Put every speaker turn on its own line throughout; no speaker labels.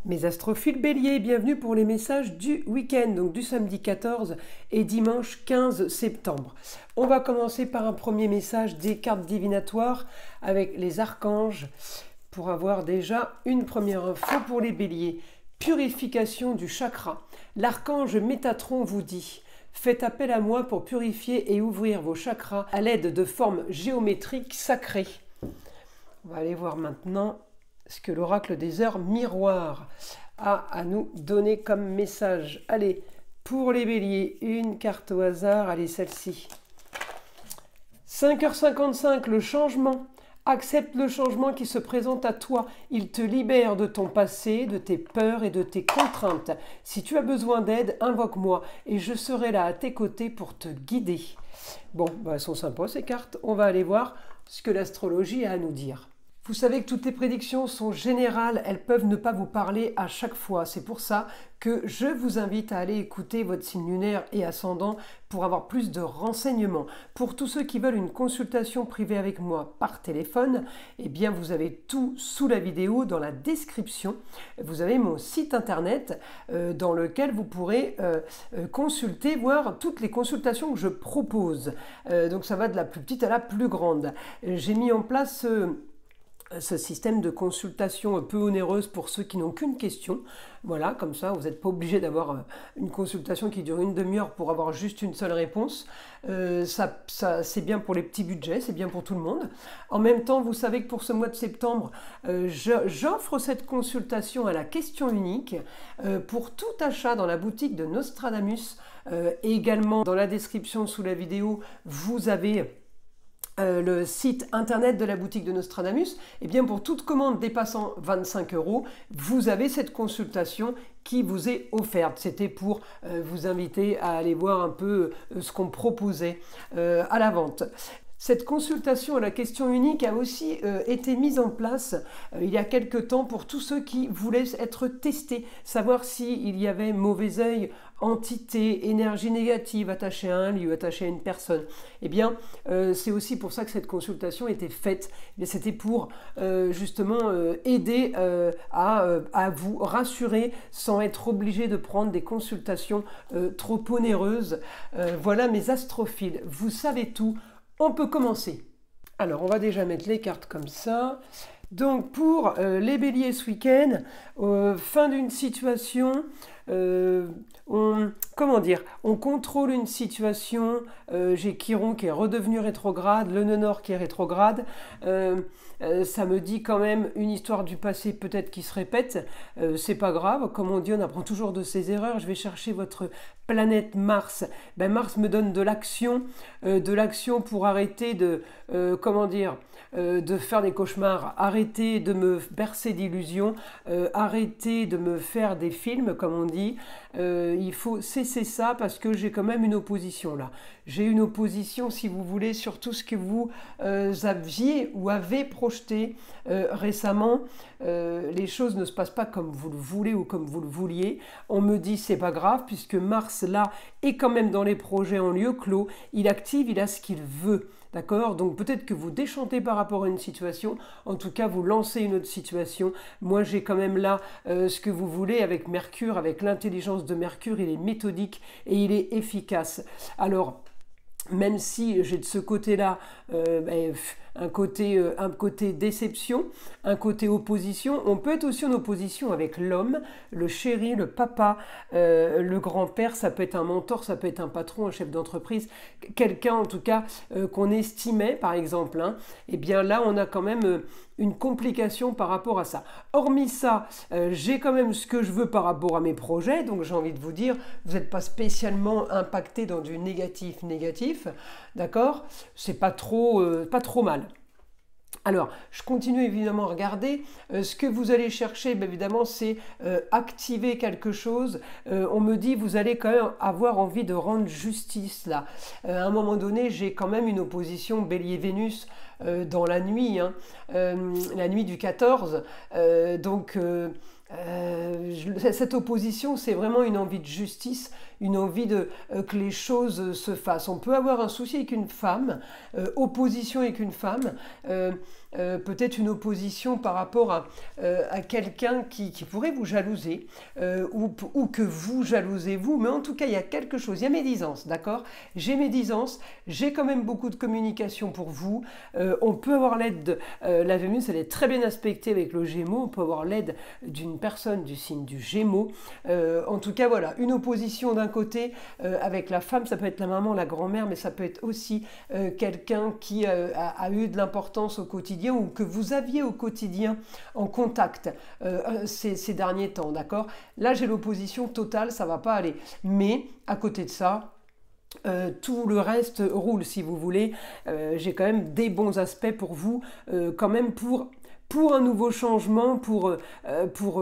Mes astrophiles béliers, bienvenue pour les messages du week-end, donc du samedi 14 et dimanche 15 septembre. On va commencer par un premier message des cartes divinatoires avec les archanges pour avoir déjà une première info pour les béliers. Purification du chakra. L'archange Métatron vous dit: faites appel à moi pour purifier et ouvrir vos chakras à l'aide de formes géométriques sacrées. On va aller voir maintenant ce que l'oracle des heures miroirs a à nous donner comme message. Allez, pour les béliers, une carte au hasard, allez celle-ci. 5h55, le changement. Accepte le changement qui se présente à toi. Il te libère de ton passé, de tes peurs et de tes contraintes. Si tu as besoin d'aide, invoque-moi et je serai là à tes côtés pour te guider. Bon, elles sont sympas ces cartes. On va aller voir ce que l'astrologie a à nous dire. Vous savez que toutes les prédictions sont générales, elles peuvent ne pas vous parler à chaque fois. C'est pour ça que je vous invite à aller écouter votre signe lunaire et ascendant pour avoir plus de renseignements. Pour tous ceux qui veulent une consultation privée avec moi par téléphone, eh bien vous avez tout sous la vidéo dans la description. Vous avez mon site internet dans lequel vous pourrez consulter, voir toutes les consultations que je propose. Donc ça va de la plus petite à la plus grande. J'ai mis en place ce système de consultation peu onéreuse pour ceux qui n'ont qu'une question. Voilà, comme ça, vous n'êtes pas obligé d'avoir une consultation qui dure une demi-heure pour avoir juste une seule réponse. C'est bien pour les petits budgets, c'est bien pour tout le monde. En même temps, vous savez que pour ce mois de septembre, j'offre cette consultation à la question unique pour tout achat dans la boutique de Nostradamus. Et également, dans la description sous la vidéo, vous avez le site internet de la boutique de Nostradamus. Et bien pour toute commande dépassant 25 €, vous avez cette consultation qui vous est offerte. C'était pour vous inviter à aller voir un peu ce qu'on proposait à la vente. Cette consultation à la question unique a aussi été mise en place il y a quelque temps pour tous ceux qui voulaient être testés, savoir s'il y avait mauvais œil, entité, énergie négative attachée à un lieu, attachée à une personne. Eh bien, c'est aussi pour ça que cette consultation était faite. C'était pour justement aider à vous rassurer sans être obligé de prendre des consultations trop onéreuses. Voilà mes astrophiles, vous savez tout. On peut commencer. Alors, on va déjà mettre les cartes comme ça. Donc, pour les béliers ce week-end, fin d'une situation, on contrôle une situation. J'ai Chiron qui est redevenu rétrograde, le nœud nord qui est rétrograde. Ça me dit quand même une histoire du passé peut-être qui se répète. C'est pas grave, comme on dit, on apprend toujours de ses erreurs. Je vais chercher votre planète Mars. Ben, Mars me donne de l'action pour arrêter de faire des cauchemars, arrêter de me bercer d'illusions, arrêter de me faire des films, comme on dit. Il faut cesser ça parce que j'ai quand même une opposition là. J'ai une opposition, si vous voulez, sur tout ce que vous aviez ou avez projeté récemment. Les choses ne se passent pas comme vous le voulez ou comme vous le vouliez. On me dit c'est pas grave puisque Mars là est quand même dans les projets en lieu clos. Il active, il a ce qu'il veut. D'accord? Donc peut-être que vous déchantez par rapport à une situation, en tout cas vous lancez une autre situation. Moi j'ai quand même là ce que vous voulez avec Mercure, avec l'intelligence de Mercure, il est méthodique et il est efficace. Alors, même si j'ai de ce côté-là un côté déception, un côté opposition, on peut être aussi en opposition avec l'homme, le chéri, le papa, le grand-père, ça peut être un mentor, ça peut être un patron, un chef d'entreprise, quelqu'un en tout cas qu'on estimait par exemple. Et bien là on a quand même une complication par rapport à ça. Hormis ça, j'ai quand même ce que je veux par rapport à mes projets, donc j'ai envie de vous dire, vous n'êtes pas spécialement impacté dans du négatif, d'accord? C'est pas trop mal. Alors, je continue évidemment à regarder. Ce que vous allez chercher, évidemment, c'est activer quelque chose. On me dit, vous allez quand même avoir envie de rendre justice là. À un moment donné, j'ai quand même une opposition Bélier-Vénus dans la nuit, la nuit du 14. Cette opposition, c'est vraiment une envie de justice, une envie que les choses se fassent. On peut avoir un souci avec une femme, opposition avec une femme, peut-être une opposition par rapport à quelqu'un qui pourrait vous jalouser ou que vous jalousez vous, mais en tout cas il y a quelque chose, il y a médisance, d'accord? J'ai médisance, j'ai quand même beaucoup de communication pour vous, on peut avoir l'aide de la Vénus, elle est très bien aspectée avec le Gémeaux, on peut avoir l'aide d'une personne du signe du Gémeaux, en tout cas voilà, une opposition d'un côté avec la femme, ça peut être la maman, la grand-mère, mais ça peut être aussi quelqu'un qui a eu de l'importance au quotidien ou que vous aviez au quotidien en contact ces derniers temps, d'accord? Là j'ai l'opposition totale, ça va pas aller, mais à côté de ça, tout le reste roule si vous voulez. J'ai quand même des bons aspects pour vous, quand même pour un nouveau changement, pour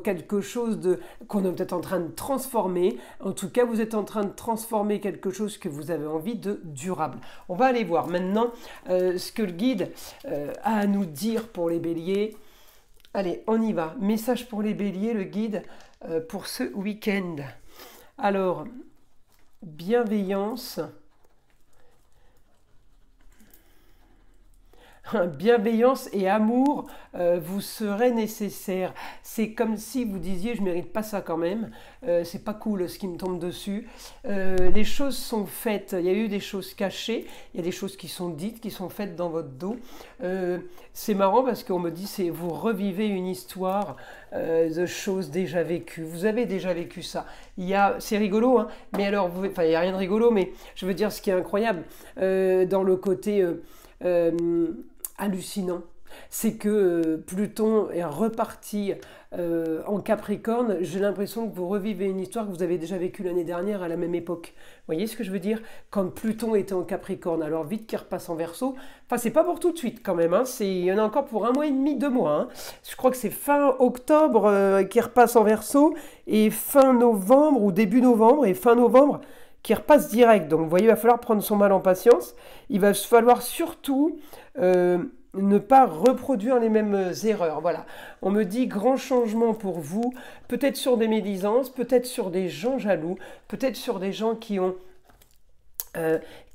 quelque chose qu'on est peut-être en train de transformer. En tout cas, vous êtes en train de transformer quelque chose que vous avez envie de durable. On va aller voir maintenant ce que le guide a à nous dire pour les béliers. Allez, on y va. Message pour les béliers, le guide pour ce week-end. Alors, bienveillance. Bienveillance et amour vous seraient nécessaires. C'est comme si vous disiez je mérite pas ça quand même, c'est pas cool ce qui me tombe dessus. Les choses sont faites, il y a eu des choses cachées, il y a des choses qui sont dites, qui sont faites dans votre dos. C'est marrant parce qu'on me dit vous revivez une histoire de choses déjà vécues. Vous avez déjà vécu ça. C'est rigolo, hein, mais alors, il n'y a rien de rigolo, mais je veux dire ce qui est incroyable dans le côté hallucinant, c'est que Pluton est reparti en Capricorne. J'ai l'impression que vous revivez une histoire que vous avez déjà vécue l'année dernière à la même époque. Vous voyez ce que je veux dire? Quand Pluton était en Capricorne, alors vite qu'il repasse en Verseau. Enfin, c'est pas pour tout de suite quand même. Hein. Il y en a encore pour 1 mois et demi, 2 mois. Hein. Je crois que c'est fin octobre qui repasse en Verseau et fin novembre ou début novembre et fin novembre qui repasse direct. Donc vous voyez, il va falloir prendre son mal en patience. Il va falloir surtout ne pas reproduire les mêmes erreurs. Voilà. On me dit grand changement pour vous, peut-être sur des médisances, peut-être sur des gens jaloux, peut-être sur des gens qui ont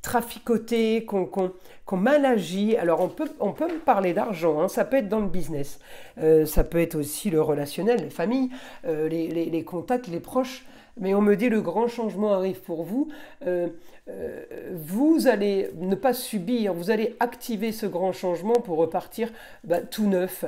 traficoté, qui ont mal agi. Alors on peut me parler d'argent, hein, ça peut être dans le business, ça peut être aussi le relationnel, les familles, les contacts, les proches. Mais on me dit le grand changement arrive pour vous. Vous allez ne pas subir, vous allez activer ce grand changement pour repartir tout neuf.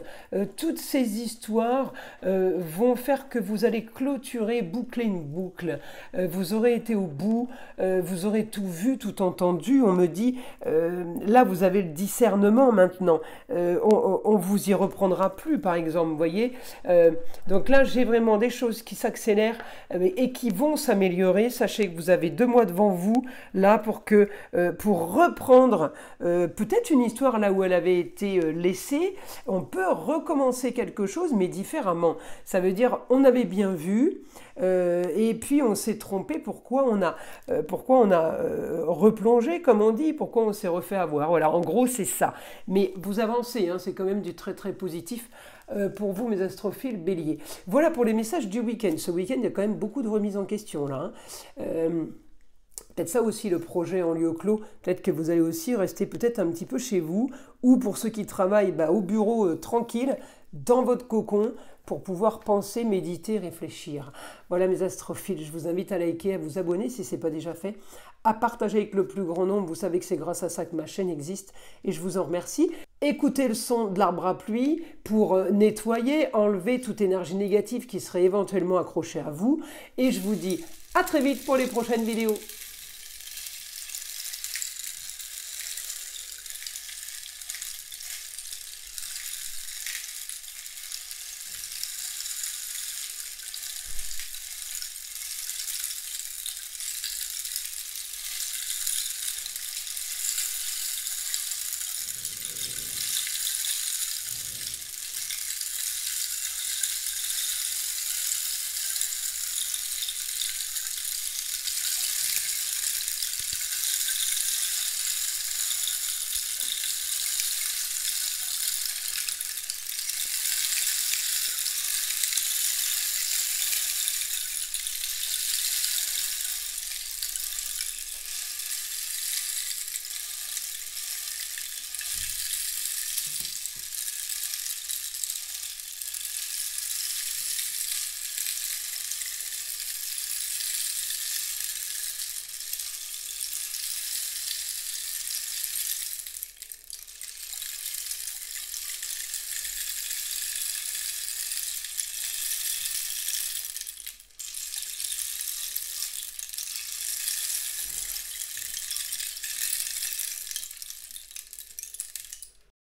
Toutes ces histoires vont faire que vous allez clôturer, boucler une boucle. Vous aurez été au bout, vous aurez tout vu, tout entendu. On me dit, là vous avez le discernement maintenant. On vous y reprendra plus, par exemple, vous voyez. Donc là, j'ai vraiment des choses qui s'accélèrent et qui vont s'améliorer. Sachez que vous avez 2 mois devant vous, là, pour reprendre peut-être une histoire là où elle avait été laissée. On peut recommencer quelque chose, mais différemment. Ça veut dire, on avait bien vu, et puis on s'est trompé. Pourquoi on a replongé, comme on dit, pourquoi on s'est refait avoir. Voilà, en gros, c'est ça. Mais vous avancez, hein, c'est quand même du très très positif pour vous, mes astrophiles béliers. Voilà pour les messages du week-end. Ce week-end, il y a quand même beaucoup de remises en question, là. Peut-être ça aussi, le projet en lieu clos. Peut-être que vous allez aussi rester peut-être un petit peu chez vous, ou pour ceux qui travaillent au bureau tranquille, dans votre cocon, pour pouvoir penser, méditer, réfléchir. Voilà mes astrophiles, je vous invite à liker, à vous abonner si ce n'est pas déjà fait, à partager avec le plus grand nombre. Vous savez que c'est grâce à ça que ma chaîne existe et je vous en remercie. Écoutez le son de l'arbre à pluie pour nettoyer, enlever toute énergie négative qui serait éventuellement accrochée à vous. Et je vous dis à très vite pour les prochaines vidéos.